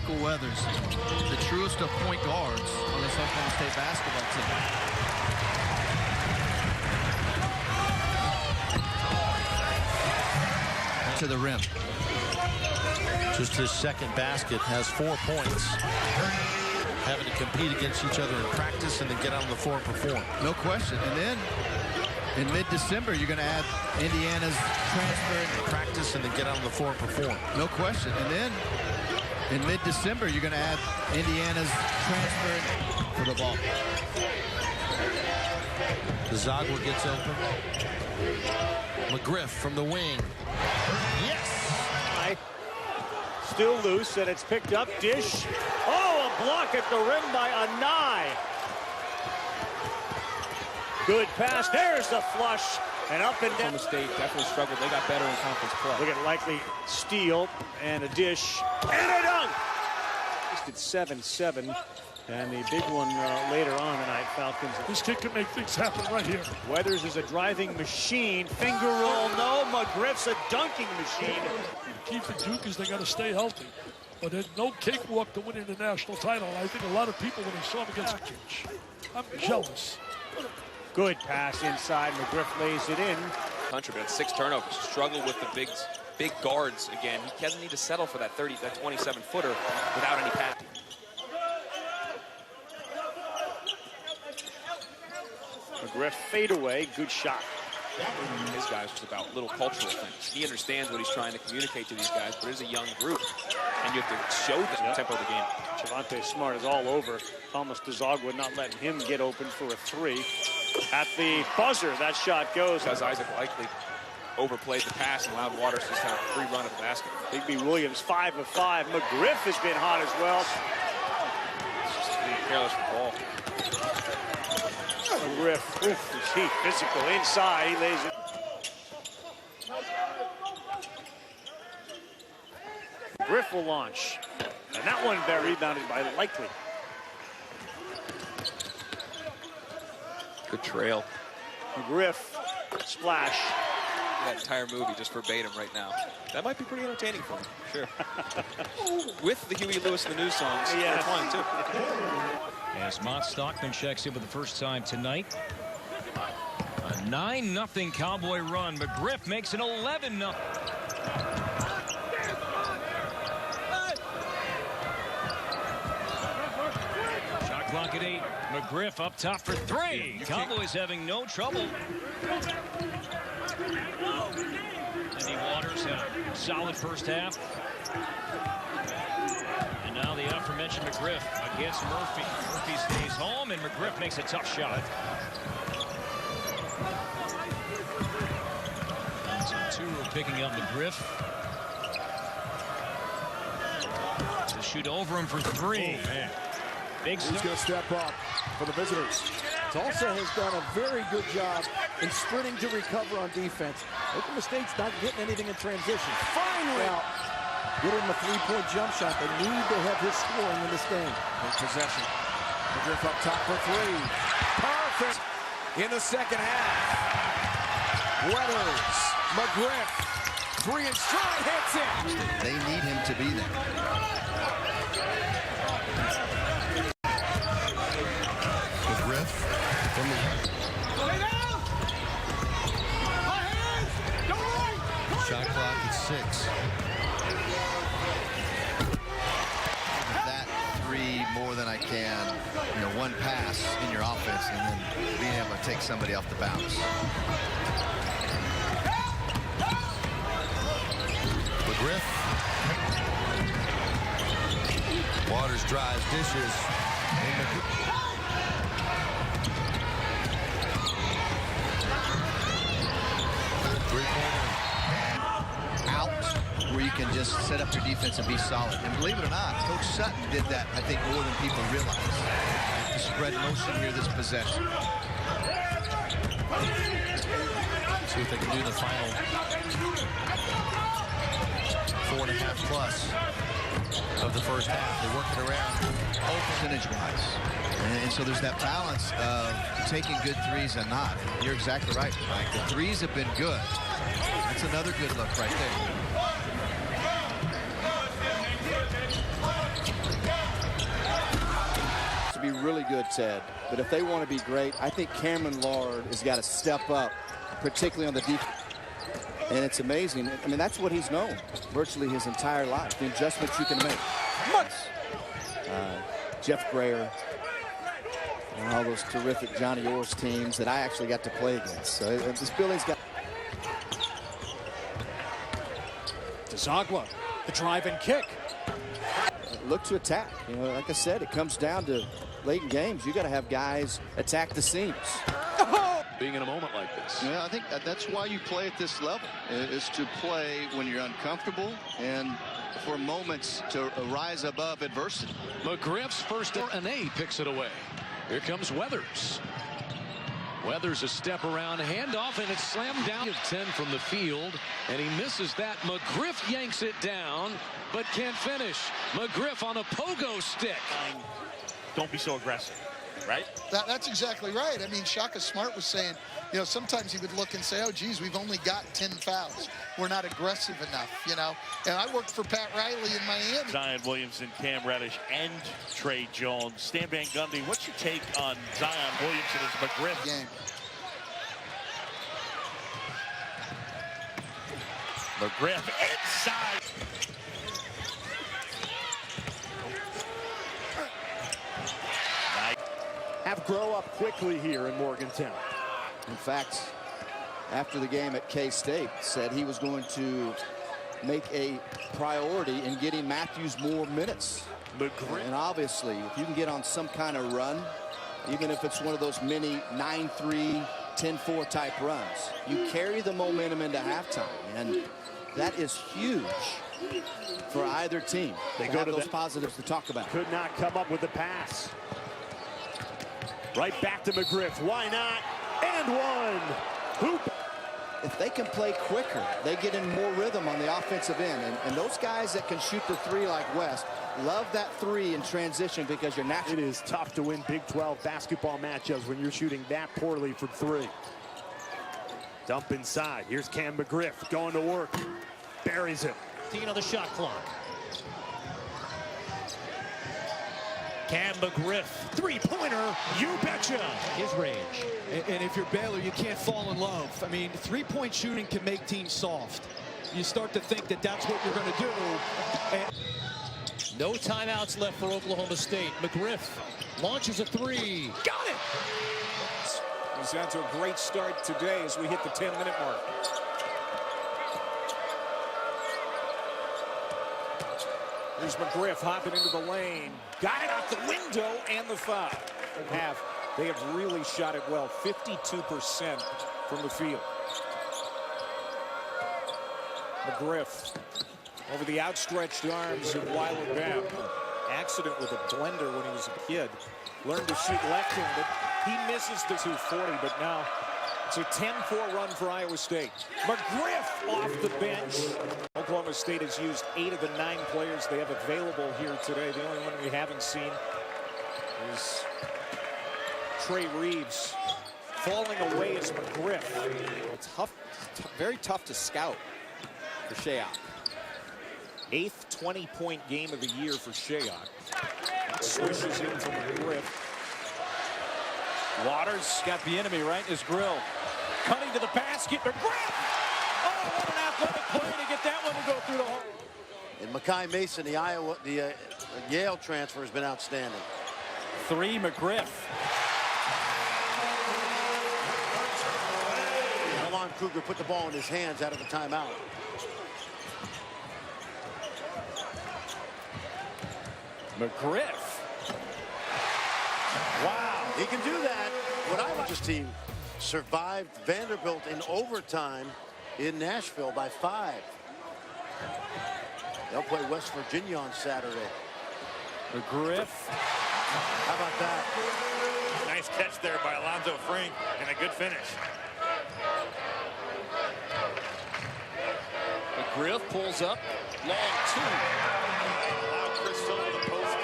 Michael Weathers, the truest of point guards on this Oklahoma State basketball team. To the rim. Just his second basket, has 4 points. Having to compete against each other in practice and then get out on the floor and perform. No question. And then in mid-December, you're going to add Indiana's transfer in practice and then get out on the floor and perform. No question. And then in mid-December, you're going to add Indiana's transfer for the ball. Zagwa gets open. Mcgriff from the wing. Yes! Still loose, and it's picked up. Dish. Oh, a block at the rim by Anai. Good pass. There's the flush. And up and down. Oklahoma State definitely struggled. They got better in conference play. Look at likely steal and a dish and a dunk. It's 7-7. And the big one later on tonight, Falcons. This kid can make things happen right here. Weathers is a driving machine. Finger roll, no. Mcgriff's a dunking machine. The key for Duke is they got to stay healthy. But there's no cakewalk to winning the national title. I think a lot of people, when they saw him against Package, I'm jealous. Good pass inside. Mcgriff lays it in. Country, but 6 turnovers. Struggled with the big guards again. He doesn't need to settle for that 27-footer without any passing. Mcgriff fadeaway, good shot. His guys just about little cultural things. He understands what he's trying to communicate to these guys, but it's a young group, and you have to show them the tempo of the game. Javante Smart is all over. Thomas Zagwa not letting him get open for a 3. At the buzzer, that shot goes. Because Isaac likely overplayed the pass and allowed Waters to just have a free run at the basket. Bigby Williams, 5 of 5. Mcgriff has been hot as well. It's just being careless with the ball. Mcgriff, is he physical inside? He lays it. Mcgriff will launch. And that one there rebounded by Likely. Good trail. Mcgriff, splash. That entire movie just verbatim right now. That might be pretty entertaining for me, sure. With the Huey Lewis and the News songs, yeah, fun too. As Mont Stockman checks in for the first time tonight. A 9-0 Cowboy run. Mcgriff makes it 11-0. Shot clock at 8. Mcgriff up top for 3. Cowboys having no trouble. Andy Waters had a solid first half. And now the aforementioned Mcgriff against Murphy. Murphy stays home, and Mcgriff makes a tough shot. So 2 are picking up Mcgriff. To shoot over him for 3. Oh, man. Big He's going to step up for the visitors. Tulsa has done a very good job in sprinting to recover on defense. Oklahoma State's not getting anything in transition. Finally out. Get him a 3-point jump shot. They need to have his scoring in this game. In possession. Mcgriff up top for 3. Perfect in the second half. Weathers, Mcgriff, 3 and strong hits it. They need him to be there. Mcgriff from the shot clock at 6. That 3 more than I can, you know, one pass in your offense and then being able to take somebody off the bounce. Mcgriff. Waters drives, dishes. Three-pointer out where you can just set up your defense and be solid. And believe it or not, Coach Sutton did that, I think, more than people realize. The spread motion here this possession. See what they can do in the final 4.5 plus of the first half. They work it around Percentage-wise. And so there's that balance of taking good threes and not. You're exactly right, Mike. The threes have been good. That's another good look right there. really good, Ted. But if they want to be great, I think Cameron Lard has got to step up, particularly on the defense. And it's amazing. I mean, that's what he's known virtually his entire life, the adjustments you can make. Jeff Grayer and all those terrific Johnny Orr's teams that I actually got to play against. So this building's got... Zagwa, the drive and kick. Look to attack. You know, like I said, it comes down to late in games. You got to have guys attack the seams. Being in a moment like this. Yeah, I think that's why you play at this level, is to play when you're uncomfortable and for moments to rise above adversity. McGriff's first and picks it away. Here comes Weathers. Weathers a step around, handoff, and it's slammed down at 10 from the field, and he misses that. Mcgriff yanks it down, but can't finish. Mcgriff on a pogo stick. Don't be so aggressive, right? That's exactly right. I mean, Shaka Smart was saying, you know, sometimes he would look and say, oh, geez, we've only got 10 fouls. We're not aggressive enough, you know. And I worked for Pat Riley in Miami. Zion Williamson, Cam Reddish, and Trey Jones. Stan Van Gundy, what's your take on Zion Williamson as McGriff? Game. McGriff inside. Have grow up quickly here in Morgantown. In fact, after the game at K-State, said he was going to make a priority in getting Matthews more minutes. And obviously, if you can get on some kind of run, even if it's one of those mini 9-3, 10-4 type runs, you carry the momentum into halftime. And that is huge for either team. They go to those positives to talk about. Could not come up with the pass. Right back to McGriff. Why not? And one. Hoop. If they can play quicker, they get in more rhythm on the offensive end. And those guys that can shoot the three like West love that three in transition because you're naturally... It is tough to win Big 12 basketball matchups when you're shooting that poorly from three. Dump inside. Here's Cam McGriff going to work. Buries it. 15 on the shot clock. Cam McGriff, three-pointer, you betcha. His range. And if you're Baylor, you can't fall in love. I mean, three-point shooting can make teams soft. You start to think that that's what you're going to do. And no timeouts left for Oklahoma State. McGriff launches a three. Got it! He's out to a great start today as we hit the 10-minute mark. Here's McGriff hopping into the lane. Got it out the window and the foul. Half, they have really shot it well. 52% from the field. McGriff over the outstretched arms of Weiler Babb. Accident with a blender when he was a kid. Learned to shoot left-handed. He misses the 240, but now it's a 10-4 run for Iowa State. McGriff off the bench. Oklahoma State has used 8 of the 9 players they have available here today. The only one we haven't seen is Trey Reeves. Falling away is McGriff. It's tough, very tough to scout for Shayok. 8th 20-point game of the year for Shayok. Swishes in from McGriff. Waters got the enemy right in his grill. Cutting to the basket. McGriff! Oh, what an athletic play to get that one to go through the hole. And Makai Mason, the Yale transfer, has been outstanding. 3, McGriff. Alon Kruger put the ball in his hands out of the timeout. McGriff. Wow. He can do that. What I like, this team survived Vanderbilt in overtime in Nashville by 5. They'll play West Virginia on Saturday. McGriff. How about that? Nice catch there by Alonzo Frank and a good finish. McGriff pulls up. Long 2. Allow Chris Silva the post.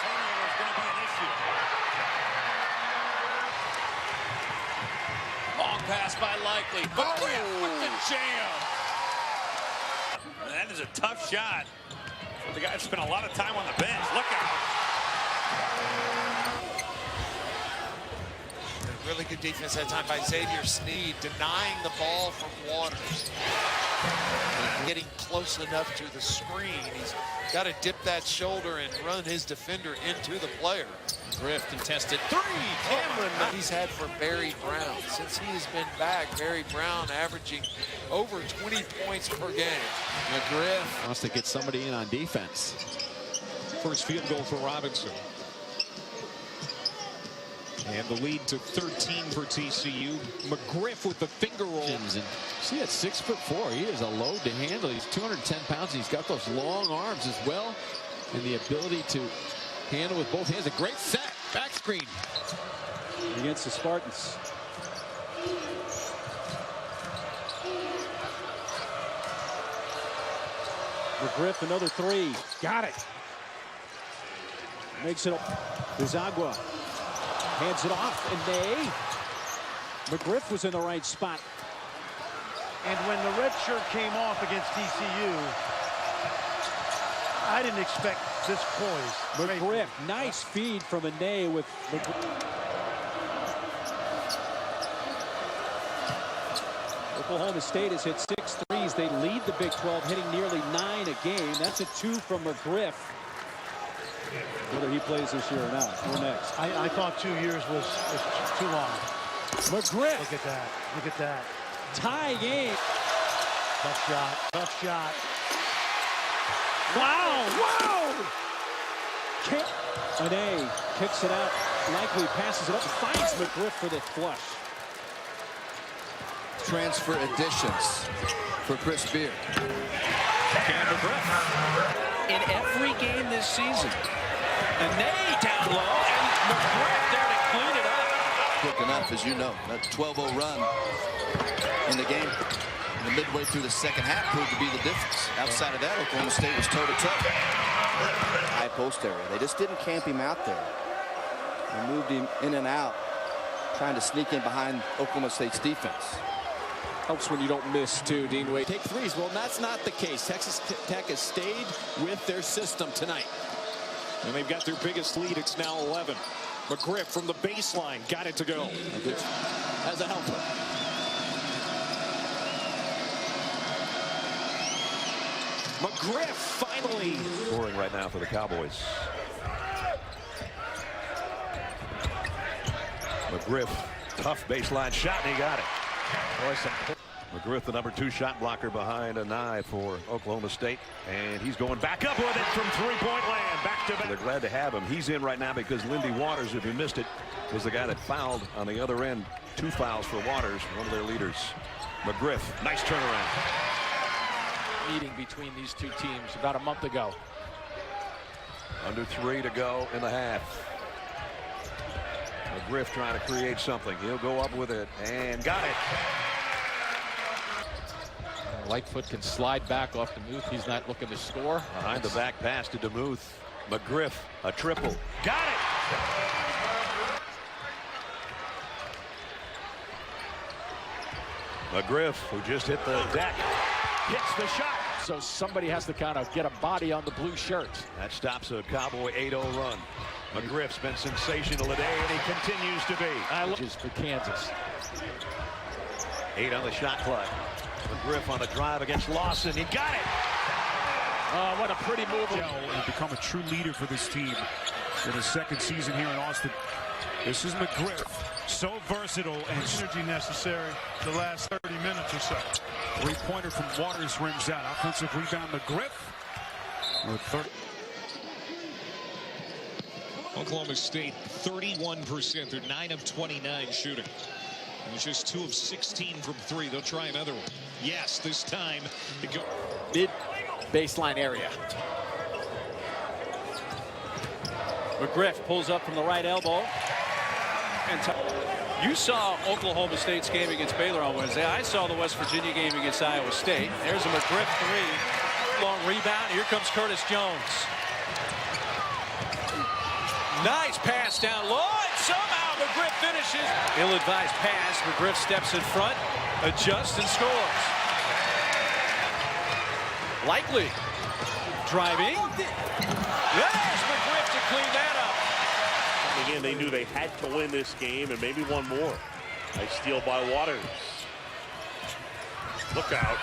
Turnover is going to be an issue. Long pass by Likely. McGriff with the jam. That is a tough shot. The guy spent a lot of time on the bench. Look out. Really good defense that time by Xavier Sneed, denying the ball from Waters. Getting close enough to the screen. He's got to dip that shoulder and run his defender into the player. Griff contested three. Cameron, he's had for Barry Brown. Since he has been back, Barry Brown averaging over 20 points per game. McGriff wants to get somebody in on defense. First field goal for Robinson. And the lead to 13 for TCU. McGriff with the finger roll. And see, at 6'4", he is a load to handle. He's 210 pounds. And he's got those long arms as well, and the ability to handle with both hands. A great set, back screen against the Spartans. McGriff, another three. Got it. Makes it up. Bizagua hands it off, and McGriff was in the right spot. And when the red shirt came off against TCU, I didn't expect this poise. McGriff, nice feed from Ane with McGriff. Oklahoma State has hit 6 threes. They lead the Big 12, hitting nearly 9 a game. That's a 2 from McGriff. Whether he plays this year or not. We're next. I thought 2 years was too long. McGriff. Look at that. Look at that. Tie game. Tough shot. Tough shot. Wow. Wow. Ane kicks it out. Likely passes it up and finds McGriff for the flush. Transfer additions for Chris Beard. Cam McGriff. In every game this season. Ane down low, and McGriff there to clean it up. Quick enough, as you know. That 12-0 run in the game, the midway through the second half, proved to be the difference. Outside of that, Oklahoma State was toe-to-toe. High post area. They just didn't camp him out there. They moved him in and out, trying to sneak in behind Oklahoma State's defense. Helps when you don't miss, too, Dean Wade. Take threes. Well, that's not the case. Texas Tech has stayed with their system tonight. And they've got their biggest lead. It's now 11. McGriff from the baseline. Got it to go. As a helper. McGriff finally. Scoring right now for the Cowboys. McGriff, tough baseline shot, and he got it. McGriff, the number 2 shot blocker behind Ane for Oklahoma State. And he's going back up with it from three-point land. Back to back. They're glad to have him. He's in right now because Lindy Waters, if you missed it, was the guy that fouled on the other end. 2 fouls for Waters, one of their leaders. McGriff, nice turnaround. Meeting between these two teams about a month ago. Under 3 to go in the half. McGriff trying to create something. He'll go up with it and got it. Lightfoot can slide back off DeMuth. He's not looking to score. Behind the back pass to DeMuth. McGriff, a triple. Got it! McGriff, who just hit the deck, hits the shot. So somebody has to kind of get a body on the blue shirt. That stops a Cowboy 8-0 run. McGriff's been sensational today, and he continues to be. I love for Kansas. 8 on the shot clock. McGriff on the drive against Lawson. He got it. Oh, what a pretty move. And become a true leader for this team in his second season here in Austin. This is McGriff. So versatile and energy necessary the last 30 minutes or so. 3-pointer from Waters rims out. Offensive rebound, McGriff. With 30. Oklahoma State, 31%. They're 9 of 29 shooting. And it's just 2 of 16 from 3. They'll try another one. Yes, this time. Mid-baseline area. McGriff pulls up from the right elbow. And you saw Oklahoma State's game against Baylor on Wednesday. I saw the West Virginia game against Iowa State. There's a McGriff 3. Long rebound. Here comes Curtis Jones. Nice pass down low, and somehow McGriff finishes. Ill-advised pass. McGriff steps in front, adjusts, and scores. Likely driving. There's McGriff to clean that up. Again, they knew they had to win this game and maybe one more. Nice steal by Waters. Look out.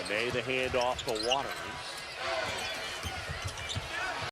Ane the handoff to Waters.